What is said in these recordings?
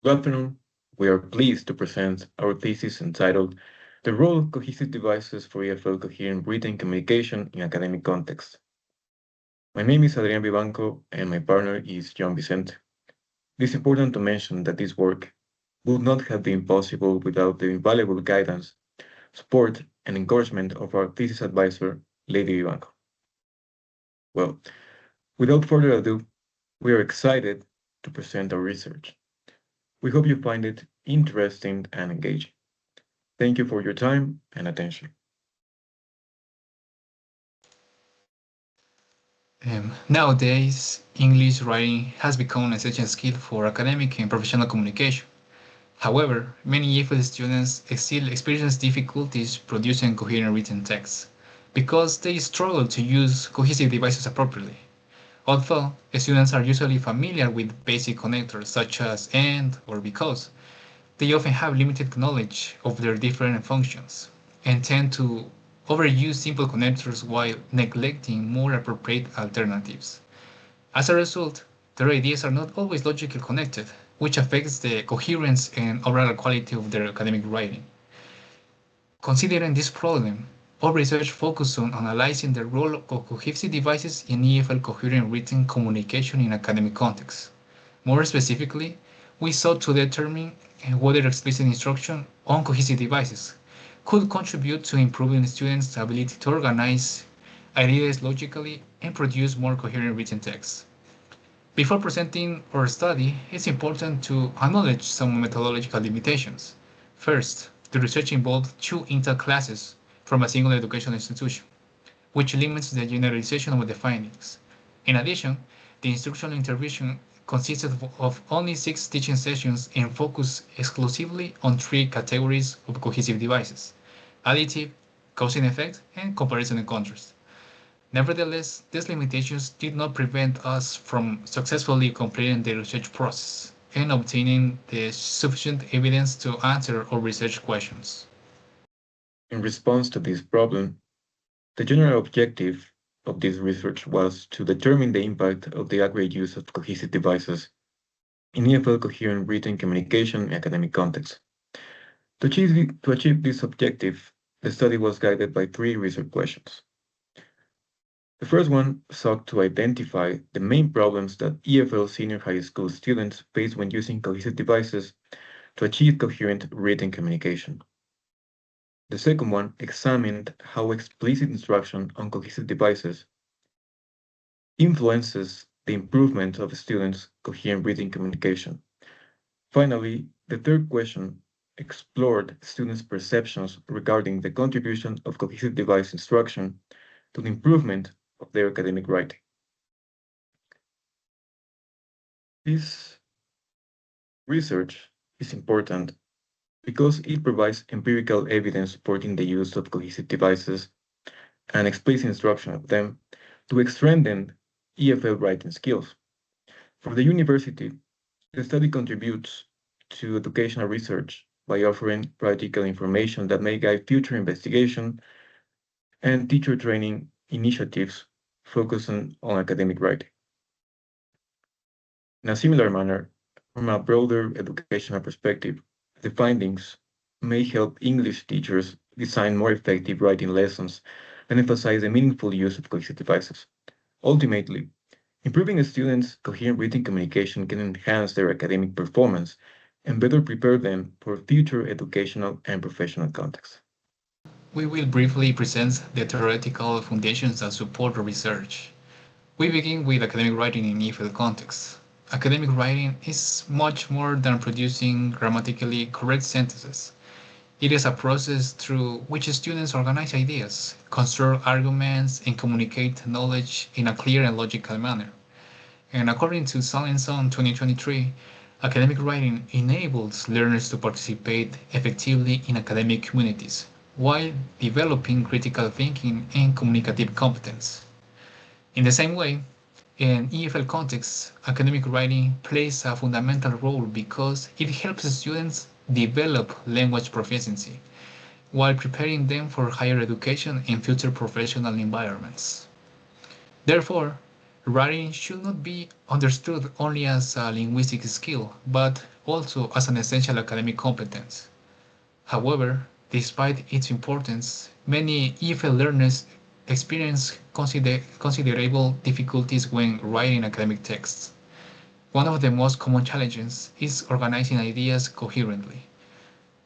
Good afternoon. We are pleased to present our thesis entitled The Role of Cohesive Devices for EFL Coherent Written Communication in Academic Context. My name is Adrián Vivanco and my partner is John Vicente. It is important to mention that this work would not have been possible without the invaluable guidance, support, and encouragement of our thesis advisor, Lady Vivanco. Well, without further ado, we are excited to present our research. We hope you find it interesting and engaging. Thank you for your time and attention. Nowadays, English writing has become an essential skill for academic and professional communication. However, many EFL students still experience difficulties producing coherent written texts because they struggle to use cohesive devices appropriately. Although students are usually familiar with basic connectors such as and or because, they often have limited knowledge of their different functions and tend to overuse simple connectors while neglecting more appropriate alternatives. As a result, their ideas are not always logically connected, which affects the coherence and overall quality of their academic writing. Considering this problem, our research focused on analyzing the role of cohesive devices in EFL coherent written communication in academic contexts. More specifically, we sought to determine whether explicit instruction on cohesive devices could contribute to improving students' ability to organize ideas logically and produce more coherent written texts. Before presenting our study, it's important to acknowledge some methodological limitations. First, the research involved two inter classes from a single educational institution, which limits the generalization of the findings. In addition, the instructional intervention consisted of only 6 teaching sessions and focused exclusively on 3 categories of cohesive devices: additive, cause and effect, and comparison and contrast. Nevertheless, these limitations did not prevent us from successfully completing the research process and obtaining the sufficient evidence to answer our research questions. In response to this problem, the general objective of this research was to determine the impact of the aggregate use of cohesive devices in EFL coherent written communication in academic context. To achieve this objective, the study was guided by 3 research questions. The first one sought to identify the main problems that EFL senior high school students face when using cohesive devices to achieve coherent written communication. The second one examined how explicit instruction on cohesive devices influences the improvement of students' coherent reading communication. Finally, the third question explored students' perceptions regarding the contribution of cohesive device instruction to the improvement of their academic writing. This research is important because it provides empirical evidence supporting the use of cohesive devices and explicit instruction of them to strengthen EFL writing skills. For the university, the study contributes to educational research by offering practical information that may guide future investigation and teacher training initiatives focusing on academic writing. In a similar manner, from a broader educational perspective, the findings may help English teachers design more effective writing lessons and emphasize the meaningful use of cohesive devices. Ultimately, improving a students' coherent written communication can enhance their academic performance and better prepare them for future educational and professional contexts. We will briefly present the theoretical foundations that support our research. We begin with academic writing in EFL context. Academic writing is much more than producing grammatically correct sentences. It is a process through which students organize ideas, construct arguments, and communicate knowledge in a clear and logical manner. And according to Salenson 2023, academic writing enables learners to participate effectively in academic communities while developing critical thinking and communicative competence. In the same way, in EFL contexts, academic writing plays a fundamental role because it helps students develop language proficiency while preparing them for higher education and future professional environments. Therefore, Writing should not be understood only as a linguistic skill, but also as an essential academic competence. However, despite its importance, many EFL learners experience considerable difficulties when writing academic texts. One of the most common challenges is organizing ideas coherently.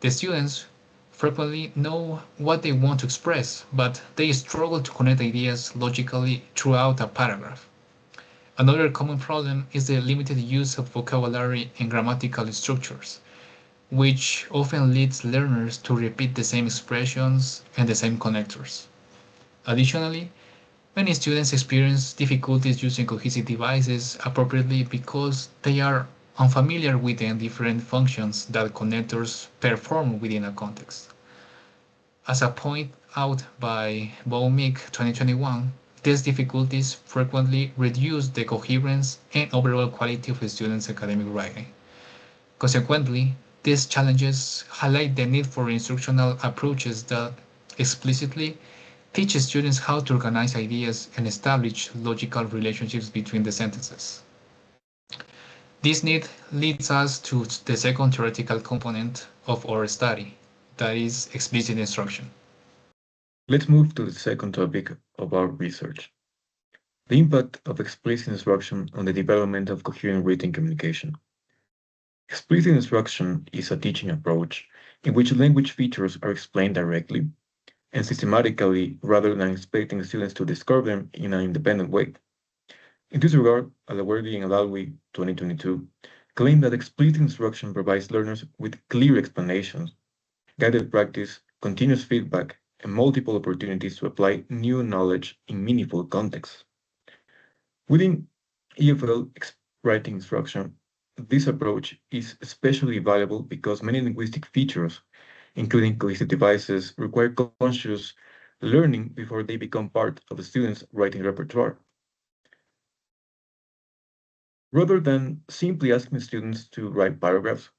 The students frequently know what they want to express, but they struggle to connect ideas logically throughout a paragraph. Another common problem is the limited use of vocabulary and grammatical structures, which often leads learners to repeat the same expressions and the same connectors. Additionally, many students experience difficulties using cohesive devices appropriately because they are unfamiliar with the different functions that connectors perform within a context. As a point out by Baumick 2021, these difficulties frequently reduce the coherence and overall quality of the students' academic writing. Consequently, these challenges highlight the need for instructional approaches that explicitly teach students how to organize ideas and establish logical relationships between the sentences. This need leads us to the second theoretical component of our study, that is explicit instruction. Let's move to the second topic of our research, the impact of explicit instruction on the development of coherent written communication. Explicit instruction is a teaching approach in which language features are explained directly and systematically rather than expecting students to discover them in an independent way. In this regard, Alawerdi and Alalwi 2022 claim that explicit instruction provides learners with clear explanations, guided practice, continuous feedback, and multiple opportunities to apply new knowledge in meaningful contexts. Within EFL writing instruction, this approach is especially valuable because many linguistic features, including cohesive devices, require conscious learning before they become part of a student's writing repertoire. Rather than simply asking students to write paragraphs,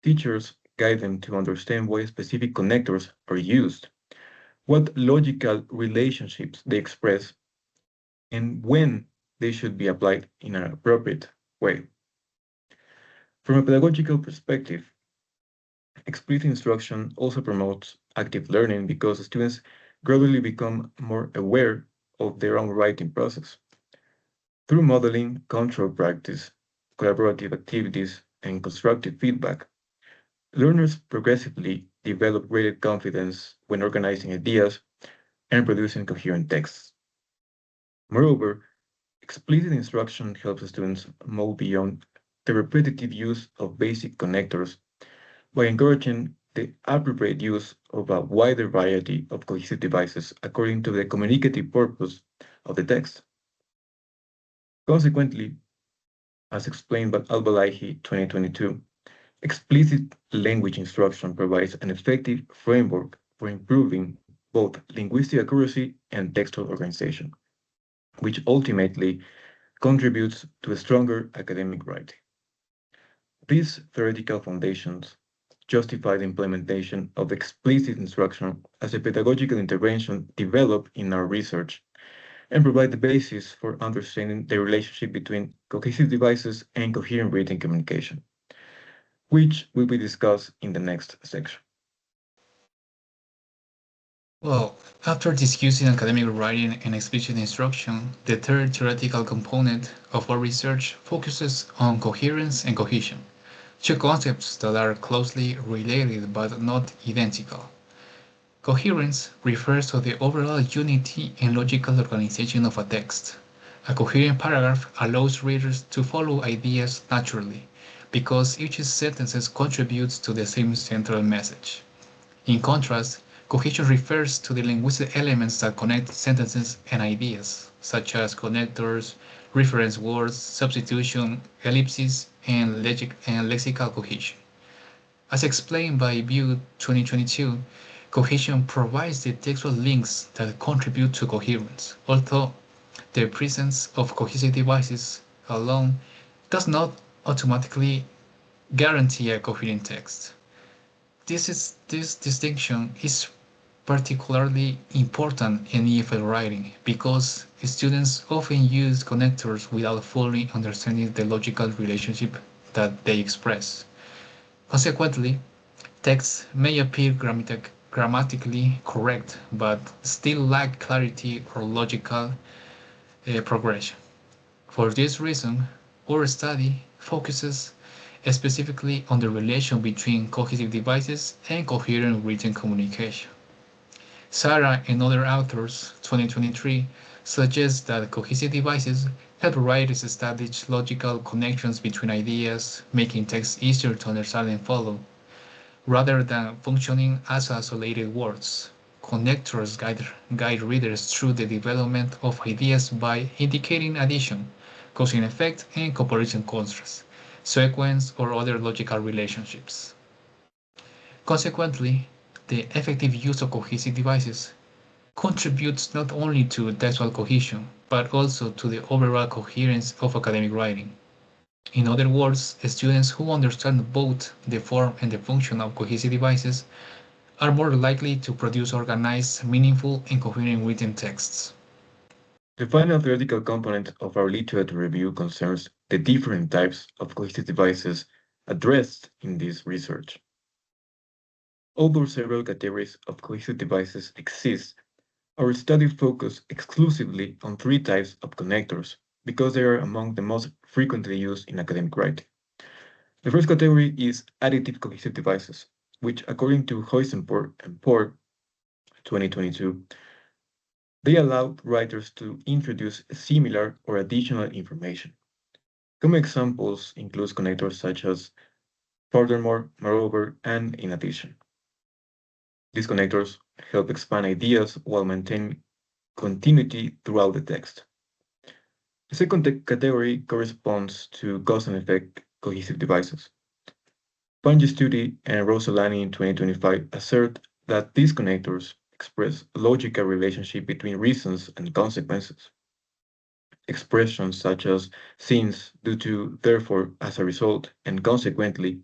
teachers guide them to understand why specific connectors are used, what logical relationships they express, and when they should be applied in an appropriate way. From a pedagogical perspective, explicit instruction also promotes active learning because students gradually become more aware of their own writing process. Through modeling, control practice, collaborative activities, and constructive feedback, learners progressively develop greater confidence when organizing ideas and producing coherent texts. Moreover, explicit instruction helps students move beyond the repetitive use of basic connectors by encouraging the appropriate use of a wider variety of cohesive devices according to the communicative purpose of the text. Consequently, as explained by Al-Balahi 2022, explicit language instruction provides an effective framework for improving both linguistic accuracy and textual organization, which ultimately contributes to a stronger academic writing. These theoretical foundations justify the implementation of explicit instruction as a pedagogical intervention developed in our research and provide the basis for understanding the relationship between cohesive devices and coherent written communication, which will be discussed in the next section. Well, after discussing academic writing and explicit instruction, the third theoretical component of our research focuses on coherence and cohesion, two concepts that are closely related but not identical. Coherence refers to the overall unity and logical organization of a text. A coherent paragraph allows readers to follow ideas naturally, because each sentence contributes to the same central message. In contrast, cohesion refers to the linguistic elements that connect sentences and ideas, such as connectors, reference words, substitution, ellipses, and lexical cohesion. As explained by View 2022, cohesion provides the textual links that contribute to coherence, although the presence of cohesive devices alone does not automatically guarantee a coherent text. This distinction is particularly important in EFL writing because students often use connectors without fully understanding the logical relationship that they express. Consequently, texts may appear grammatically correct but still lack clarity or logical progression. For this reason, our study focuses specifically on the relation between cohesive devices and coherent written communication. Sarah and other authors, 2023, suggest that cohesive devices help writers establish logical connections between ideas, making text easier to understand and follow, rather than functioning as isolated words. Connectors guide readers through the development of ideas by indicating addition, causing effect, and comparison contrast, sequence, or other logical relationships. Consequently, the effective use of cohesive devices contributes not only to textual cohesion, but also to the overall coherence of academic writing. In other words, students who understand both the form and the function of cohesive devices are more likely to produce organized, meaningful, and coherent written texts. The final theoretical component of our literature review concerns the different types of cohesive devices addressed in this research. Although several categories of cohesive devices exist, our study focused exclusively on three types of connectors because they are among the most frequently used in academic writing. The first category is additive cohesive devices, which, according to Huysenport and Port 2022, they allow writers to introduce similar or additional information. Common examples include connectors such as furthermore, moreover, and in addition. These connectors help expand ideas while maintaining continuity throughout the text. The second category corresponds to cause and effect cohesive devices. Panji Studi and Rosolani in 2025 assert that these connectors express a logical relationship between reasons and consequences. Expressions such as since, due to, therefore, as a result, and consequently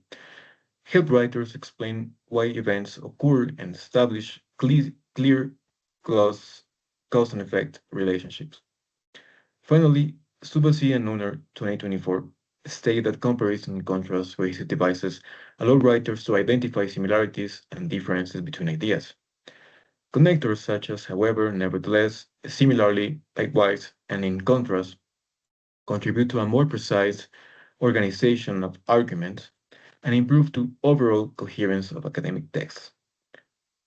help writers explain why events occur and establish clear cause, cause and effect relationships. Finally, Subasi and Nuner 2024 state that comparison and contrast cohesive devices allow writers to identify similarities and differences between ideas. Connectors such as however, nevertheless, similarly, likewise, and in contrast contribute to a more precise organization of arguments and improve to overall coherence of academic texts.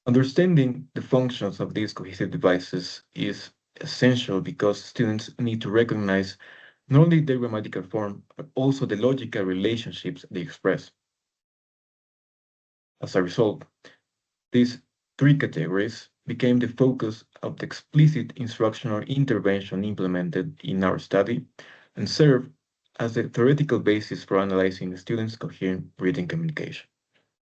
Understanding the functions of these cohesive devices is essential because students need to recognize not only their grammatical form, but also the logical relationships they express. As a result, these three categories became the focus of the explicit instructional intervention implemented in our study and serve as the theoretical basis for analyzing the students' coherent reading communication.